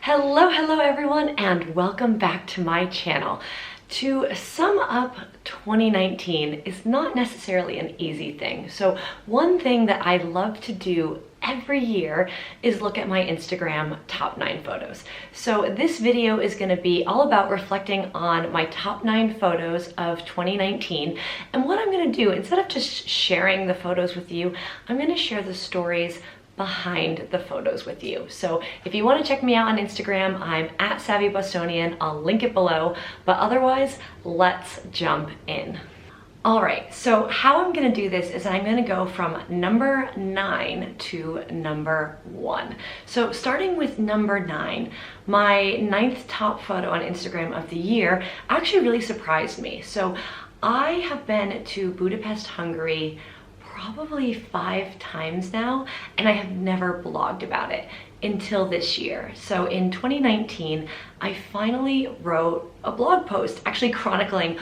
Hello everyone, and welcome back to my channel. To sum up 2019 is not necessarily an easy thing. So one thing that I love to do every year is look at my Instagram top 9 photos. So this video is going to be all about reflecting on my top 9 photos of 2019. And what I'm going to do, instead of just sharing the photos with you, I'm going to share the stories behind the photos with you. So if you want to check me out on Instagram, I'm at SavvyBostonian. I'll link it below, but otherwise, let's jump in. All right, so how I'm gonna do this is I'm gonna go from number 9 to number 1. So starting with number 9, my 9th top photo on Instagram of the year actually really surprised me. So I have been to Budapest, Hungary probably 5 times now, and I have never blogged about it until this year. So in 2019, I finally wrote a blog post actually chronicling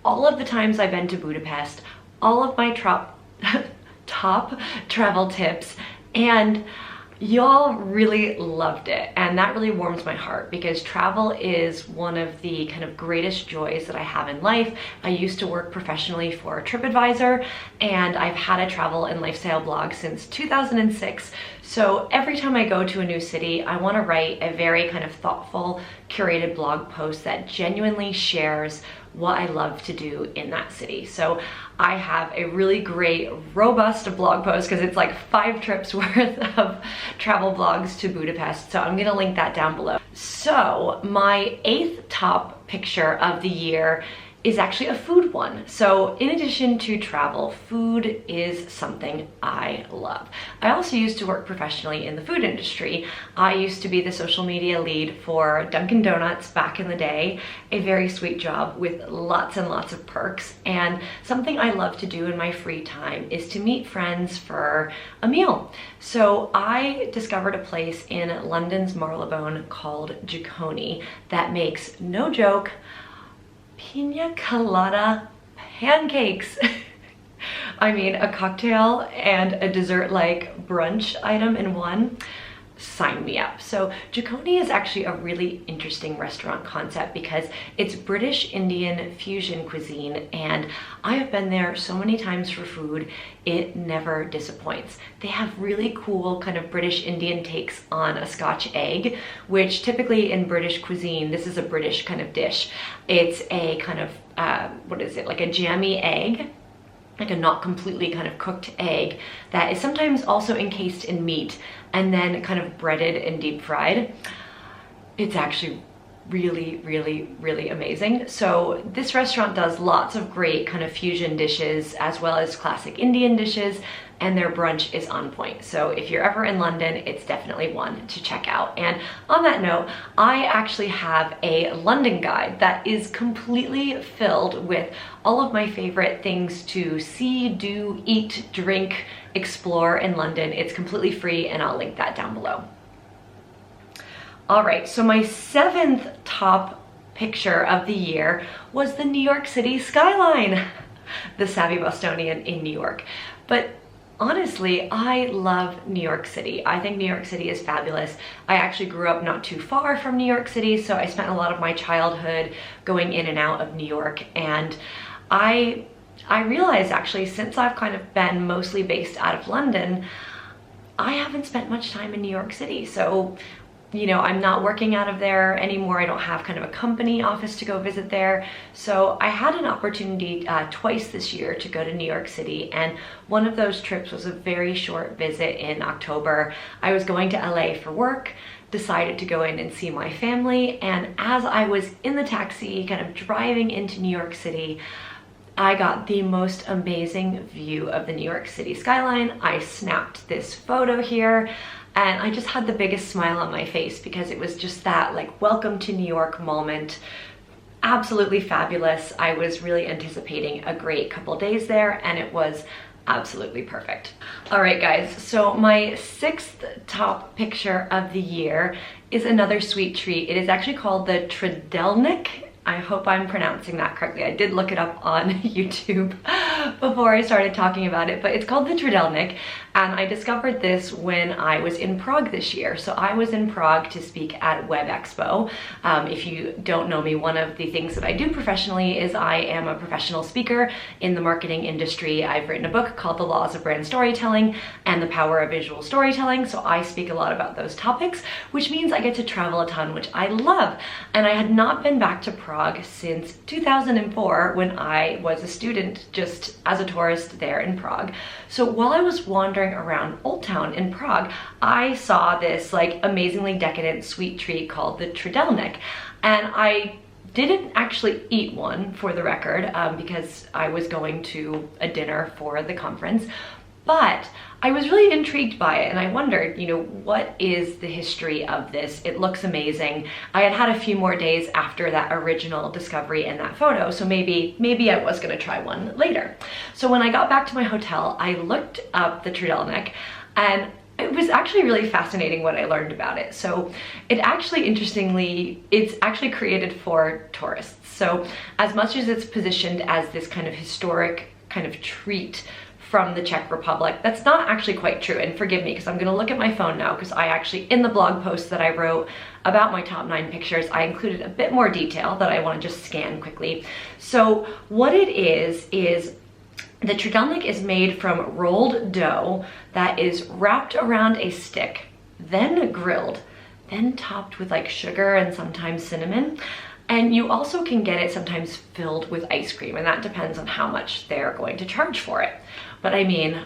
all of the times I've been to Budapest, all of my top travel tips, and y'all really loved it, and that really warms my heart because travel is one of the kind of greatest joys that I have in life. I used to work professionally for TripAdvisor, and I've had a travel and lifestyle blog since 2006. So every time I go to a new city, I want to write a very kind of thoughtful, curated blog post that genuinely shares what I love to do in that city. So I have a really great, robust blog post because it's like 5 trips worth of travel blogs to Budapest. So I'm gonna link that down below. So my 8th top picture of the year is actually a food one. So in addition to travel, food is something I love. I also used to work professionally in the food industry. I used to be the social media lead for Dunkin' Donuts back in the day, a very sweet job with lots and lots of perks. And something I love to do in my free time is to meet friends for a meal. So I discovered a place in London's Marylebone called Gioglio that makes, no joke, pina colada pancakes. I mean, a cocktail and a dessert like brunch item in one. Sign me up. So Gioglio is actually a really interesting restaurant concept because it's British Indian fusion cuisine, and I have been there so many times for food, it never disappoints. They have really cool kind of British Indian takes on a Scotch egg, which typically in British cuisine, this is a British kind of dish. It's a kind of, what is it, like a jammy egg, like a not completely kind of cooked egg that is sometimes also encased in meat and then kind of breaded and deep fried. It's actually really amazing. So this restaurant does lots of great kind of fusion dishes as well as classic Indian dishes, and their brunch is on point. So if you're ever in London, it's definitely one to check out. And on that note, I actually have a London guide that is completely filled with all of my favorite things to see, do, eat, drink, explore in London. It's completely free, and I'll link that down below. All right, so my 7th top picture of the year was the New York City skyline, the SavvyBostonian in New York. But honestly, I love New York City. I think New York City is fabulous. I actually grew up not too far from New York City, so I spent a lot of my childhood going in and out of New York. And I realized actually, since I've kind of been mostly based out of London, I haven't spent much time in New York City. So, you know, I'm not working out of there anymore. I don't have kind of a company office to go visit there. So I had an opportunity twice this year to go to New York City, and one of those trips was a very short visit in October. I was going to LA for work, decided to go in and see my family, and as I was in the taxi kind of driving into New York City, I got the most amazing view of the New York City skyline. I snapped this photo here, and I just had the biggest smile on my face because it was just that like welcome to New York moment. Absolutely fabulous. I was really anticipating a great couple days there, and it was absolutely perfect. All right guys, so my 6th top picture of the year is another sweet treat. It is actually called the Tridelnik I hope I'm pronouncing that correctly. I did look it up on YouTube before I started talking about it, but it's called the Tridelnik, and I discovered this when I was in Prague this year. So I was in Prague to speak at Web Expo. If you don't know me, one of the things that I do professionally is I am a professional speaker in the marketing industry. I've written a book called The Laws of Brand Storytelling and the Power of Visual Storytelling, so I speak a lot about those topics, which means I get to travel a ton, which I love. And I had not been back to Prague since 2004 when I was a student just as a tourist there in Prague. So while I was wandering around Old Town in Prague, I saw this like amazingly decadent sweet treat called the Tridelnik, and I didn't actually eat one, for the record, because I was going to a dinner for the conference, but I was really intrigued by it, and I wondered, you know, what is the history of this? It looks amazing. I had had a few more days after that original discovery and that photo, so maybe I was gonna try one later. So when I got back to my hotel, I looked up the Tridelnik, and it was actually really fascinating what I learned about it. So it's actually created for tourists. So as much as it's positioned as this kind of historic kind of treat from the Czech Republic, that's not actually quite true. And forgive me, because I'm gonna look at my phone now, because I actually, in the blog post that I wrote about my top 9 pictures, I included a bit more detail that I wanna just scan quickly. So what it is the Tridelnik is made from rolled dough that is wrapped around a stick, then grilled, then topped with like sugar and sometimes cinnamon. And you also can get it sometimes filled with ice cream, and that depends on how much they're going to charge for it. But I mean,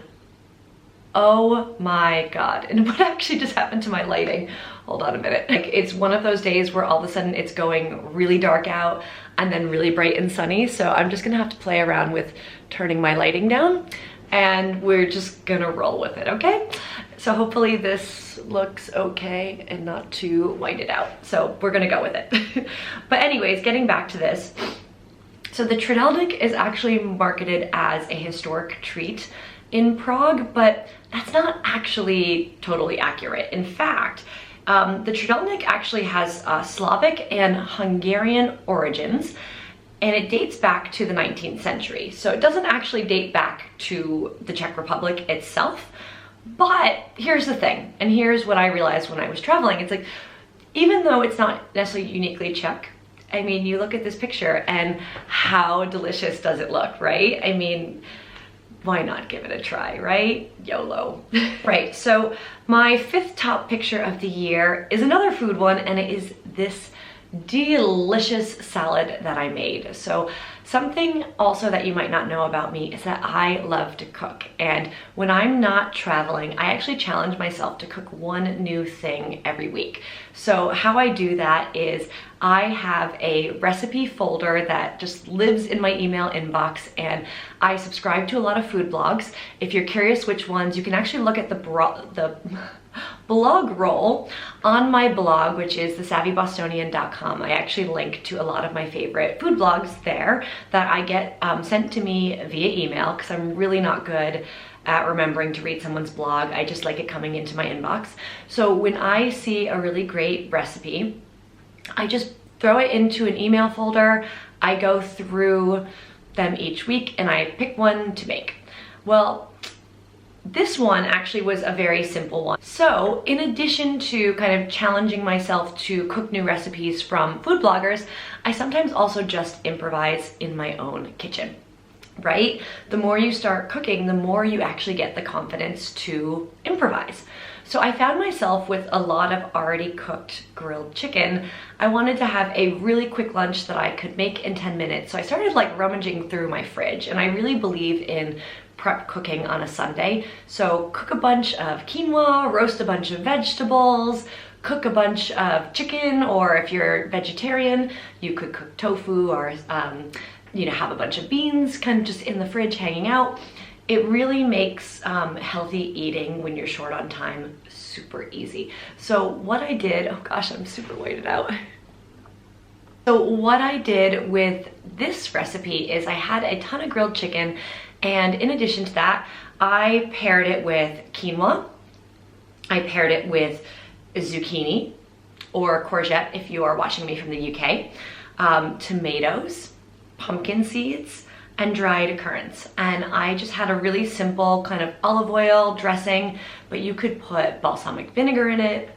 oh my God. And what actually just happened to my lighting? Hold on a minute. Like, it's one of those days where all of a sudden it's going really dark out and then really bright and sunny. So I'm just gonna have to play around with turning my lighting down, and we're just gonna roll with it, okay? So hopefully this looks okay and not too whited out. So we're gonna go with it. But anyways, getting back to this. So the Tridelnik is actually marketed as a historic treat in Prague, but that's not actually totally accurate. In fact, the Tridelnik actually has Slavic and Hungarian origins, and it dates back to the 19th century. So it doesn't actually date back to the Czech Republic itself. But here's the thing, and here's what I realized when I was traveling. It's like, even though it's not necessarily uniquely Czech, I mean, you look at this picture and how delicious does it look, right? I mean, why not give it a try, right? YOLO. Right, so my 5th top picture of the year is another food one, and it is this delicious salad that I made. So something also that you might not know about me is that I love to cook, and when I'm not traveling, I actually challenge myself to cook one new thing every week. So how I do that is I have a recipe folder that just lives in my email inbox, and I subscribe to a lot of food blogs. If you're curious which ones, you can actually look at the blog roll on my blog, which is the SavvyBostonian.com. I actually link to a lot of my favorite food blogs there that I get sent to me via email, because I'm really not good at remembering to read someone's blog. I just like it coming into my inbox. So when I see a really great recipe, I just throw it into an email folder. I go through them each week and I pick one to make. Well, this one actually was a very simple one. So in addition to kind of challenging myself to cook new recipes from food bloggers, I sometimes also just improvise in my own kitchen, right? The more you start cooking, the more you actually get the confidence to improvise. So I found myself with a lot of already cooked grilled chicken. I wanted to have a really quick lunch that I could make in 10 minutes. So I started like rummaging through my fridge, and I really believe in prep cooking on a Sunday. So cook a bunch of quinoa, roast a bunch of vegetables, cook a bunch of chicken, or if you're vegetarian, you could cook tofu, or you know, have a bunch of beans kind of just in the fridge hanging out. It really makes healthy eating when you're short on time super easy. So what I did, oh gosh, I'm super weighted out. So what I did with this recipe is I had a ton of grilled chicken, and in addition to that, I paired it with quinoa. I paired it with zucchini or courgette if you are watching me from the UK. tomatoes, pumpkin seeds, and dried currants. And I just had a really simple kind of olive oil dressing, but you could put balsamic vinegar in it.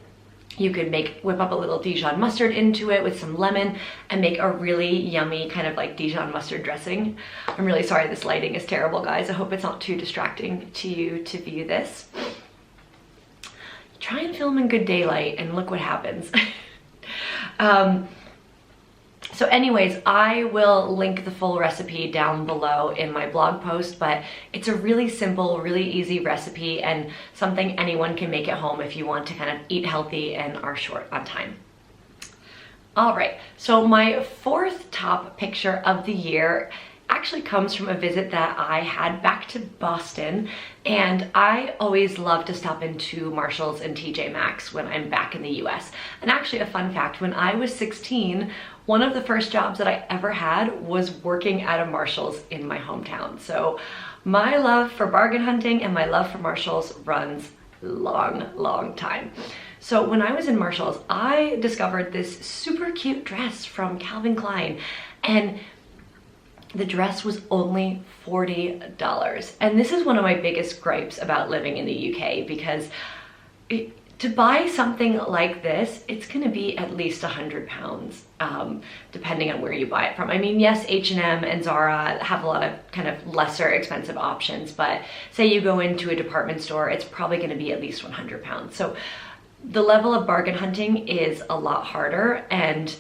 You could whip up a little Dijon mustard into it with some lemon and make a really yummy kind of like Dijon mustard dressing. I'm really sorry this lighting is terrible, guys. I hope it's not too distracting to you to view this. Try and film in good daylight and look what happens. So anyways, I will link the full recipe down below in my blog post, but it's a really simple, really easy recipe and something anyone can make at home if you want to kind of eat healthy and are short on time. All right, so my fourth top picture of the year actually comes from a visit that I had back to Boston, and I always love to stop into Marshall's and TJ Maxx when I'm back in the US. And actually, a fun fact, when I was 16, one of the first jobs that I ever had was working at a Marshall's in my hometown. So my love for bargain hunting and my love for Marshall's runs long time. So when I was in Marshall's, I discovered this super cute dress from Calvin Klein, and the dress was only $40. And this is one of my biggest gripes about living in the UK, because to buy something like this, it's gonna be at least £100, depending on where you buy it from. I mean, yes, H&M and Zara have a lot of kind of lesser expensive options, but say you go into a department store, it's probably gonna be at least £100. So the level of bargain hunting is a lot harder, and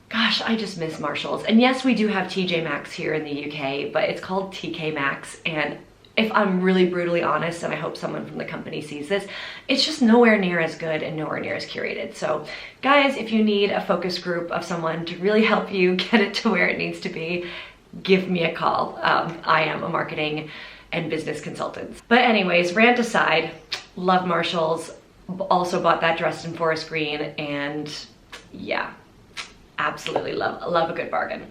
gosh, I just miss Marshall's. And yes, we do have TJ Maxx here in the UK, but it's called TK Maxx. And if I'm really brutally honest, and I hope someone from the company sees this, it's just nowhere near as good and nowhere near as curated. So guys, if you need a focus group of someone to really help you get it to where it needs to be, give me a call. I am a marketing and business consultant. But anyways, rant aside, love Marshall's. Also bought that dress in forest green, and yeah, absolutely love a good bargain.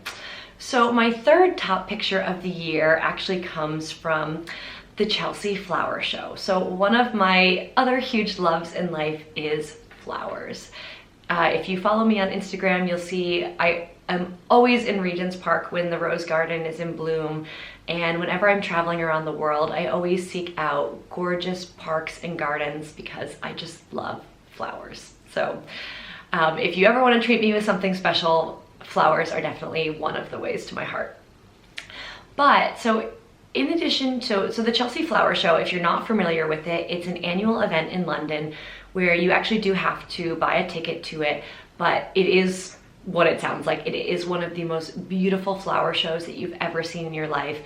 So my third top picture of the year actually comes from the Chelsea Flower Show. So one of my other huge loves in life is flowers. If you follow me on Instagram, you'll see I am always in Regent's Park when the Rose Garden is in bloom. And whenever I'm traveling around the world, I always seek out gorgeous parks and gardens because I just love flowers. So if you ever want to treat me with something special, flowers are definitely one of the ways to my heart. But so in addition to, so the Chelsea Flower Show, if you're not familiar with it, it's an annual event in London where you actually do have to buy a ticket to it, but it is what it sounds like. It is one of the most beautiful flower shows that you've ever seen in your life.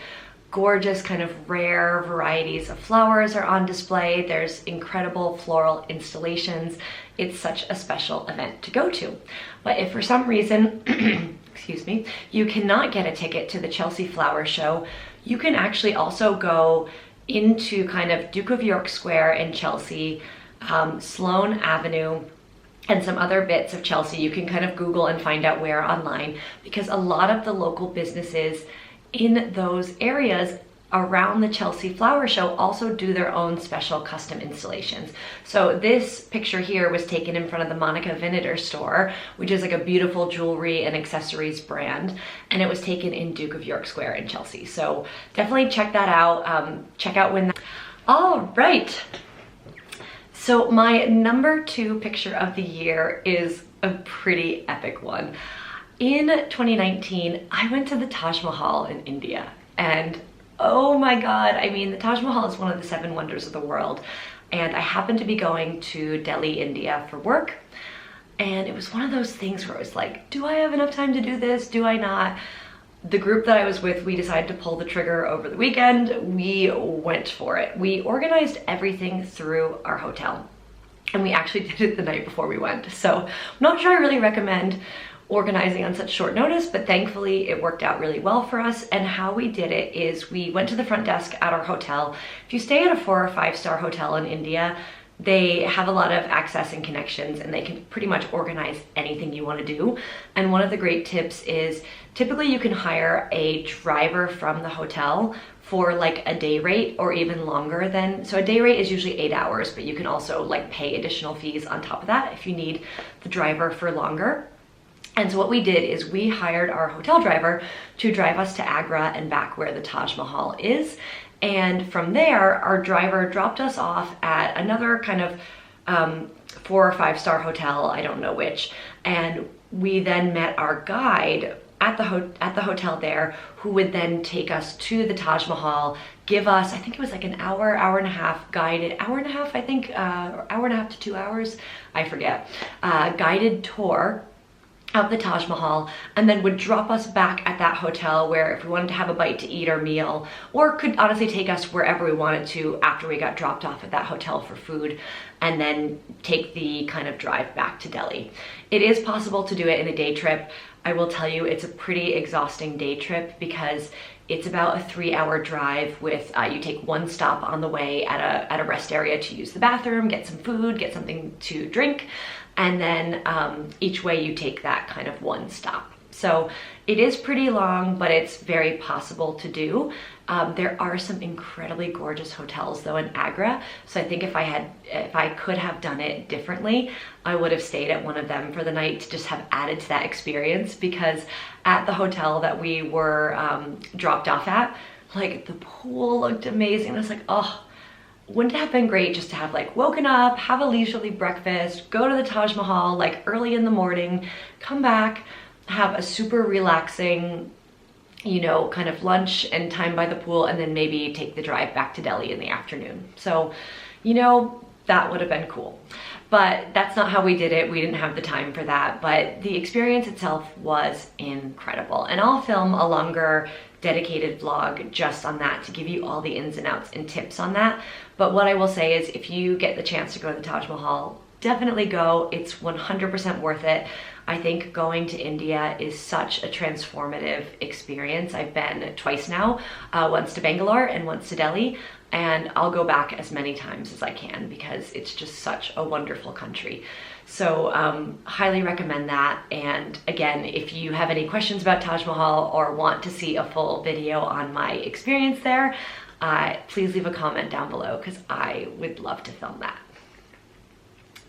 Gorgeous kind of rare varieties of flowers are on display. There's incredible floral installations. It's such a special event to go to. But if for some reason, excuse me, you cannot get a ticket to the Chelsea Flower Show, you can actually also go into kind of Duke of York Square in Chelsea, Sloane Avenue, and some other bits of Chelsea. You can kind of Google and find out where online, because a lot of the local businesses in those areas around the Chelsea Flower Show also do their own special custom installations. So this picture here was taken in front of the Monica Vinader store, which is like a beautiful jewelry and accessories brand, and it was taken in Duke of York Square in Chelsea. So definitely check that out. Check out when all right. So my number 2 picture of the year is a pretty epic one. In 2019, I went to the Taj Mahal in India, and oh my God, I mean, the Taj Mahal is one of the 7 wonders of the world, and I happened to be going to Delhi, India for work, and it was one of those things where it was like, do I have enough time to do this? Do I not? The group that I was with, we decided to pull the trigger over the weekend. We went for it. We organized everything through our hotel, and we actually did it the night before we went. So I'm not sure I really recommend organizing on such short notice, but thankfully it worked out really well for us. And how we did it is we went to the front desk at our hotel. If you stay at a 4 or 5 star hotel in India, they have a lot of access and connections, and they can pretty much organize anything you want to do. And one of the great tips is typically you can hire a driver from the hotel for like a day rate or even longer than, so a day rate is usually 8 hours, but you can also like pay additional fees on top of that if you need the driver for longer. And so what we did is we hired our hotel driver to drive us to Agra and back where the Taj Mahal is. And from there, our driver dropped us off at another kind of 4 or 5 star hotel, I don't know which. And we then met our guide at the hotel there, who would then take us to the Taj Mahal, give us, I think it was like an hour, hour and a half guided, hour and a half, I think, hour and a half to 2 hours, I forget, guided tour of the Taj Mahal, and then would drop us back at that hotel where if we wanted to have a bite to eat or meal, or could honestly take us wherever we wanted to after we got dropped off at that hotel for food, and then take the kind of drive back to Delhi. It is possible to do it in a day trip. I will tell you, it's a pretty exhausting day trip because it's about a 3-hour drive with, you take one stop on the way at a rest area to use the bathroom, get some food, get something to drink, and then each way you take that kind of one stop. So it is pretty long, but it's very possible to do. There are some incredibly gorgeous hotels though in Agra. So I think if I could have done it differently, I would have stayed at one of them for the night to just have added to that experience, because at the hotel that we were dropped off at, like the pool looked amazing. I was like, oh, wouldn't it have been great just to have like woken up, have a leisurely breakfast, go to the Taj Mahal like early in the morning, come back, have a super relaxing, you know, kind of lunch and time by the pool, and then maybe take the drive back to Delhi in the afternoon. So, you know, that would have been cool. But that's not how we did it. We didn't have the time for that, but the experience itself was incredible. And I'll film a longer dedicated vlog just on that to give you all the ins and outs and tips on that. But what I will say is, if you get the chance to go to the Taj Mahal, definitely go. It's 100% worth it. I think going to India is such a transformative experience. I've been twice now, once to Bangalore and once to Delhi, and I'll go back as many times as I can because it's just such a wonderful country. So highly recommend that. And again, if you have any questions about Taj Mahal or want to see a full video on my experience there, please leave a comment down below because I would love to film that.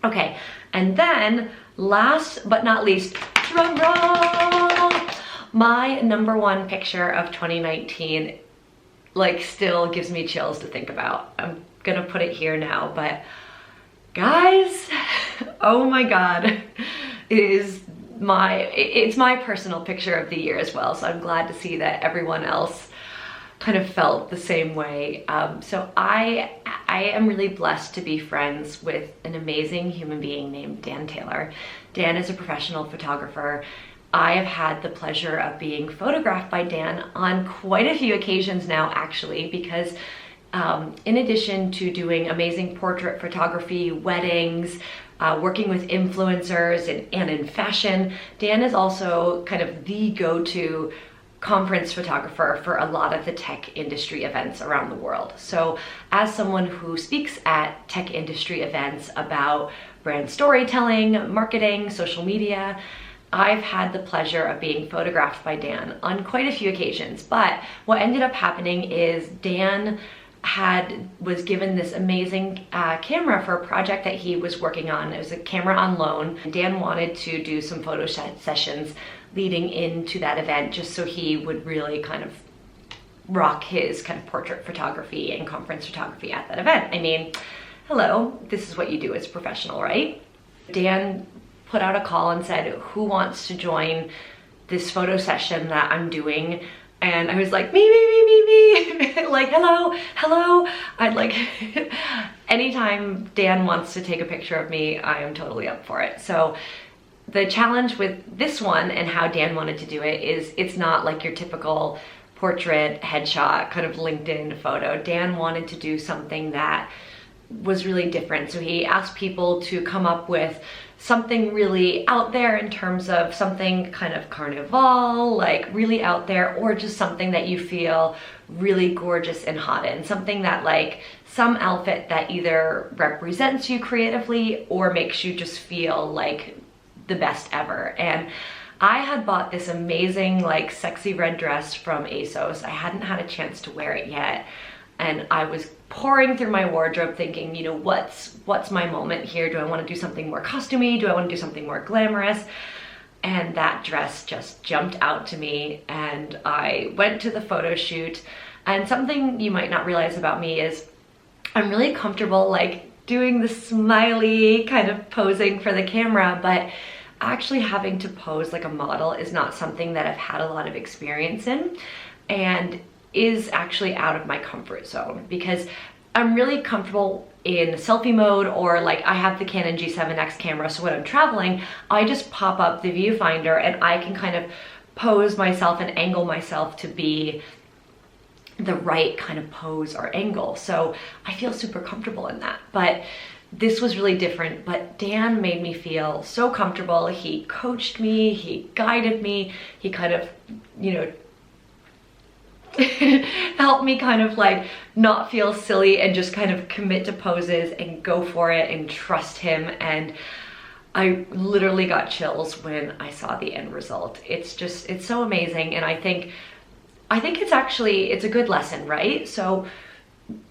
Okay, and then last but not least, drum roll, my #1 picture of 2019, like, still gives me chills to think about. I'm gonna put it here now, but guys, oh my God, it's my personal picture of the year as well. So I'm glad to see that everyone else kind of felt the same way. So I am really blessed to be friends with an amazing human being named Dan Taylor. Dan is a professional photographer. I have had the pleasure of being photographed by Dan on quite a few occasions now, actually, because in addition to doing amazing portrait photography, weddings, working with influencers and in fashion, Dan is also kind of the go-to conference photographer for a lot of the tech industry events around the world. So as someone who speaks at tech industry events about brand storytelling, marketing, social media, I've had the pleasure of being photographed by Dan on quite a few occasions. But what ended up happening is Dan was given this amazing camera for a project that he was working on. It was a camera on loan. Dan wanted to do some photo sessions leading into that event, just so he would really kind of rock his kind of portrait photography and conference photography at that event. I mean, hello, this is what you do as a professional, right? Dan put out a call and said, who wants to join this photo session that I'm doing? And I was like, me, like, hello. I'd like, anytime Dan wants to take a picture of me, I am totally up for it. So the challenge with this one and how Dan wanted to do it is it's not like your typical portrait, headshot, kind of LinkedIn photo. Dan wanted to do something that was really different. So he asked people to come up with something really out there in terms of something kind of carnival, like really out there, or just something that you feel really gorgeous and hot in. Something that, like, some outfit that either represents you creatively or makes you just feel like the best ever. And I had bought this amazing, like, sexy red dress from ASOS. I hadn't had a chance to wear it yet. And I was pouring through my wardrobe thinking, you know, what's my moment here? Do I want to do something more costumey? Do I want to do something more glamorous? and that dress just jumped out to me, and I went to the photo shoot. And something you might not realize about me is I'm really comfortable like doing the smiley kind of posing for the camera, but actually having to pose like a model is not something that I've had a lot of experience in, and is actually out of my comfort zone, because I'm really comfortable in selfie mode, or like I have the Canon G7X camera, so when I'm traveling, I just pop up the viewfinder and I can kind of pose myself and angle myself to be the right kind of pose or angle. So I feel super comfortable in that. But this was really different, but Dan made me feel so comfortable. He coached me, he guided me, he kind of, you know, helped me kind of like not feel silly and just kind of commit to poses and go for it and trust him. And I literally got chills when I saw the end result. It's just, it's so amazing. And I think it's a good lesson, right? So,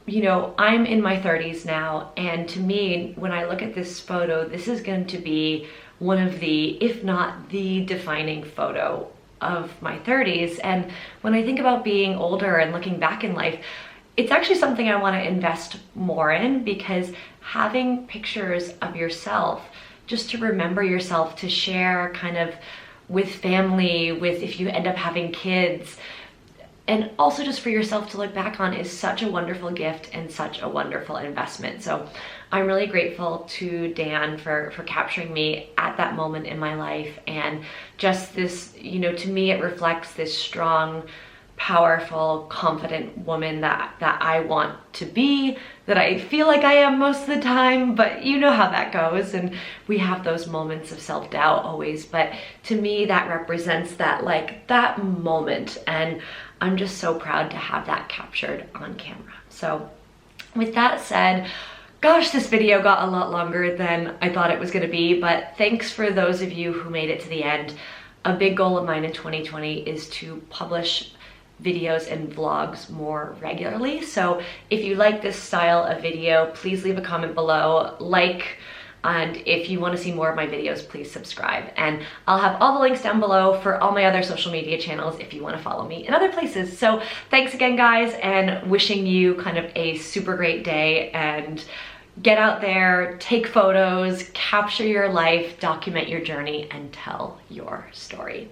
you know, I'm in my 30s now, and to me, when I look at this photo, this is going to be one of the, if not the defining photo of my 30s. And when I think about being older and looking back in life, it's actually something I want to invest more in, because having pictures of yourself, just to remember yourself, to share kind of with family, with if you end up having kids, and also just for yourself to look back on, is such a wonderful gift and such a wonderful investment. So I'm really grateful to Dan for capturing me at that moment in my life. And just this, you know, to me, it reflects this strong, powerful, confident woman that I want to be, that I feel like I am most of the time, but you know how that goes. And we have those moments of self-doubt always, but to me that represents that, like, that moment. And I'm just so proud to have that captured on camera. So with that said, gosh, this video got a lot longer than I thought it was gonna be, but thanks for those of you who made it to the end. A big goal of mine in 2020 is to publish videos and vlogs more regularly. So if you like this style of video, please leave a comment below, and if you want to see more of my videos, please subscribe. And I'll have all the links down below for all my other social media channels if you want to follow me in other places. So thanks again, guys, and wishing you kind of a super great day, and get out there, take photos, capture your life, document your journey, and tell your story.